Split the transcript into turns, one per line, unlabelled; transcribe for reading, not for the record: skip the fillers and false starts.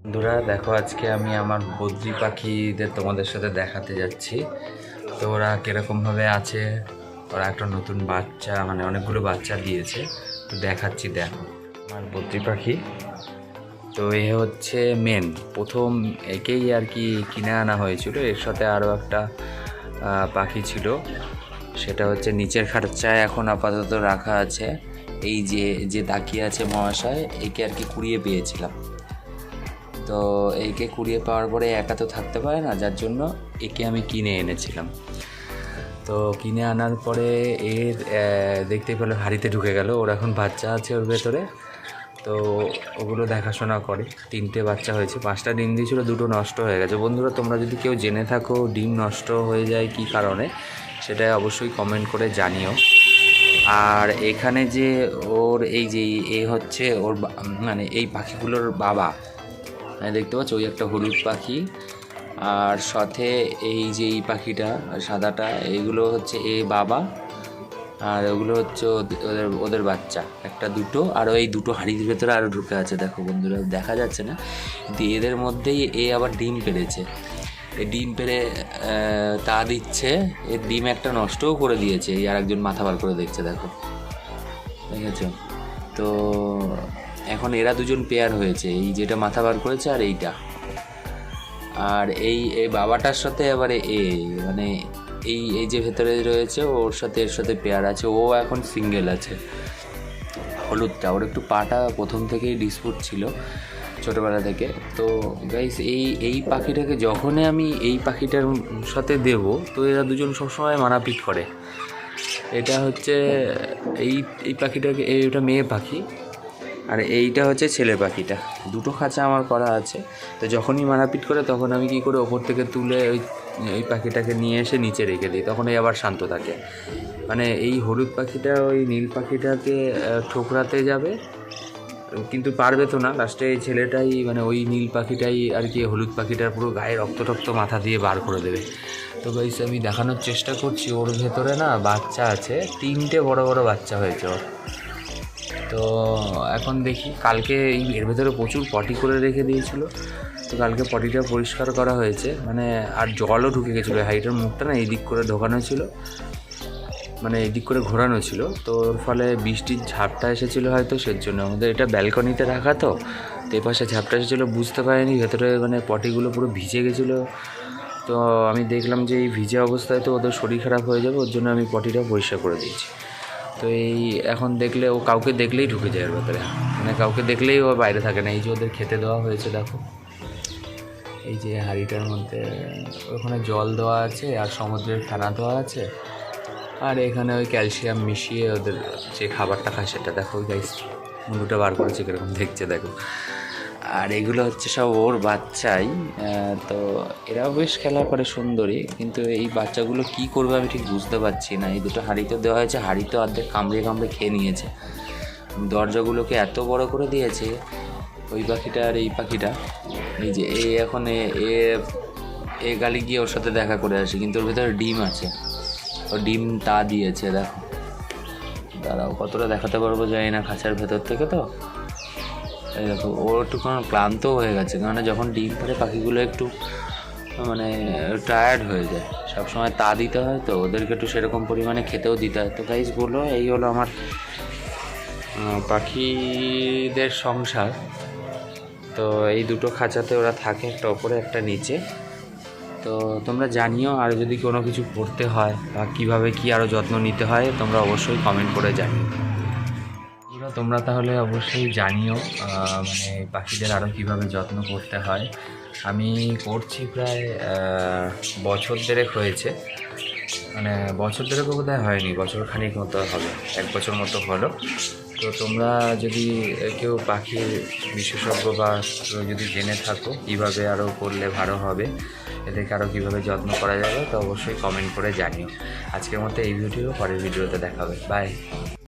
বন্ধুরা দেখো, আজকে আমি আমার বদ্রি পাখিদের তোমাদের সাথে দেখাতে যাচ্ছি। তো ওরা কীরকমভাবে আছে। ওরা একটা নতুন বাচ্চা, মানে অনেকগুলো বাচ্চা দিয়েছে, তো দেখাচ্ছি। দেখো আমার বদ্রি পাখি। তো এ হচ্ছে মেন, প্রথম একেই আর কি কিনে আনা হয়েছিল। এর সাথে আরও একটা পাখি ছিল, সেটা হচ্ছে নিচের খাঁচায় এখন আপাতত রাখা আছে। এই যে যে তাকিয়ে আছে মহাশয়, একে আর কি কুড়িয়ে পেয়েছিলাম। তো একে কুড়িয়ে পাওয়ার পরে একা তো থাকতে পারে না, যার জন্য একে আমি কিনে এনেছিলাম। তো কিনে আনার পরে এর দেখতে পেলো হাঁড়িতে ঢুকে গেল। ওর এখন বাচ্চা আছে ওর ভেতরে, তো ওগুলো দেখাশোনা করে। 3টে বাচ্চা হয়েছে, 5টা ডিম দিয়েছিল, 2টো নষ্ট হয়ে গেছে। বন্ধুরা, তোমরা যদি কেউ জেনে থাকো ডিম নষ্ট হয়ে যায় কী কারণে, সেটা অবশ্যই কমেন্ট করে জানিও। আর এখানে যে ওর এই যে এ হচ্ছে ওর মানে এই পাখিগুলোর বাবা, দেখতে পাচ্ছ ওই একটা হলুদ পাখি, আর সাথে এই যে এই পাখিটা সাদাটা, এইগুলো হচ্ছে এ বাবা, আর ওগুলো হচ্ছে ওদের ওদের বাচ্চা, একটা দুটো। আর এই দুটো হাঁড়ির ভেতরে আরও ঢুকে আছে। দেখো বন্ধুরা, দেখা যাচ্ছে না, কিন্তু এদের মধ্যেই এ আবার ডিম পেড়েছে। এই ডিম পেড়ে তা দিচ্ছে। এর ডিম একটা নষ্টও করে দিয়েছে। এই আর একজন মাথা বার করে দেখছে, দেখো, দেখেছ? তো এখন এরা দুজন পেয়ার হয়েছে, এই যেটা মাথা বার করেছে আর এইটা। আর এই বাবাটার সাথে এবারে মানে এই এই যে ভেতরে রয়েছে ওর সাথে এর সাথে পেয়ার আছে। ও এখন সিঙ্গেল আছে, হলুদটা। ওর একটু পাটা প্রথম থেকেই ডিসপুট ছিল ছোটোবেলা থেকে। তো গাইস, এই পাখিটাকে যখনই আমি এই পাখিটার সাথে দেব, তো এরা দুজন সবসময় মারাপিট করে। এটা হচ্ছে এই পাখিটাকে, এটা মেয়ে পাখি, আর এইটা হচ্ছে ছেলে পাখিটা। দুটো খাঁচা আমার করা আছে। তো যখনই মারাপিট করে তখন আমি কী করে ওপর থেকে তুলে ওই পাখিটাকে নিয়ে এসে নিচে রেখে দিই, তখন এই আবার শান্ত থাকে। মানে এই হলুদ পাখিটা ওই নীল পাখিটাকে ঠোকরাতে যাবে, কিন্তু পারবে তো না। লাস্টে এই ছেলেটাই, মানে ওই নীল পাখিটাই আর কি হলুদ পাখিটার পুরো গায়ে রক্ত টক্ত মাথা দিয়ে বার করে দেবে। তো গাইস, আমি দেখানোর চেষ্টা করছি, ওর ভেতরে না বাচ্চা আছে, 3টে বড় বড় বাচ্চা হয়েছে ওর। তো এখন দেখি, কালকে এর ভেতরে প্রচুর পটি করে রেখে দিয়েছিল, তো কালকে পটিটা পরিষ্কার করা হয়েছে। মানে আর জলও ঢুকে গেছিলো, হাইটের মুখটা না এই দিক করে ঢোকানো ছিল, মানে এই দিক করে ঘোরানো ছিল। তো ওর ফলে বৃষ্টির ঝাপটা এসেছিলো হয়তো, সেজন্য। আমাদের এটা ব্যালকনিতে রাখা, তো এই পাশে ঝাপটা এসেছিলো, বুঝতে পারিনি ভেতরে মানে পটিগুলো পুরো ভিজে গেছিলো। তো আমি দেখলাম যে এই ভিজে অবস্থায় তো ওদের শরীর খারাপ হয়ে যাবে, ওর জন্য আমি পটিটা পরিষ্কার করে দিয়েছি। তো এই এখন দেখলে ও কাউকে দেখলেই ঢুকে যায় ওর ভেতরে, মানে কাউকে দেখলেই ও বাইরে থাকে না। এই যে ওদের খেতে দেওয়া হয়েছে, দেখো এই যে হাঁড়িটার মধ্যে ওখানে জল দেওয়া আছে, আর সমুদ্রের ফেনা দেওয়া আছে, আর এখানে ওই ক্যালসিয়াম মিশিয়ে ওদের যে খাবারটা খায় সেটা। দেখো গাইস, মুন্ডুটা বার করেছে কীরকম দেখছে, দেখো। আর এগুলো হচ্ছে সব ওর বাচ্চাই। তো এরাও বেশ খেলা করে সুন্দরী, কিন্তু এই বাচ্চাগুলো কি করবে আমি ঠিক বুঝতে পারছি না। এই দুটো হাঁড়িতে দেওয়া হয়েছে, হাঁড়িতে অর্ধেক কামড়ে কামড়ে খেয়ে নিয়েছে। দরজাগুলোকে এত বড় করে দিয়েছে ওই পাখিটা আর এই পাখিটা। এই যে এখন এ গালি গিয়ে ওর সাথে দেখা করে আসে, কিন্তু ওর ভেতরে ডিম আছে। ও ডিম তা দিয়েছে, দেখো। দাঁড়াও, কতটা দেখাতে পারবো জানি না খাঁচার ভেতর থেকে। তো এই দেখো, ও একটু ক্লান্ত হয়ে গেছে, কারণ যখন ডিম পাড়ে পাখিগুলো একটু মানে টায়ার্ড হয়ে যায়, সবসময় তা দিতে হয়, তো ওদেরকে একটু সেরকম পরিমাণে খেতেও দিতে হয়। তো গাইস বললো, এই হলো আমার পাখিদের সংসার। তো এই দুটো খাঁচাতে ওরা থাকে, একটা ওপরে একটা নিচে। তো তোমরা জানিও, আর যদি কোনো কিছু করতে হয় বা কীভাবে কী আরও যত্ন নিতে হয়, তোমরা অবশ্যই কমেন্ট করে জানিও। তোমরা তাহলে অবশ্যই জানিও মানে পাখিদের আরও কীভাবে যত্ন করতে হয়। আমি করছি প্রায় বছর দেড়েক হয়েছে, মানে বছর দেড়েকও বোধহয় হয়নি, বছর খানিক মতো হবে, 1 বছর মতো হলো। তো তোমরা যদি কেউ পাখির বিশেষজ্ঞ বা যদি জেনে থাকো কীভাবে আরও করলে ভালো হবে, এদেরকে আরও কীভাবে যত্ন করা যাবে, তো অবশ্যই কমেন্ট করে জানিও। আজকের মতো এই ভিডিও, পরের ভিডিওতে দেখা হবে। বাই।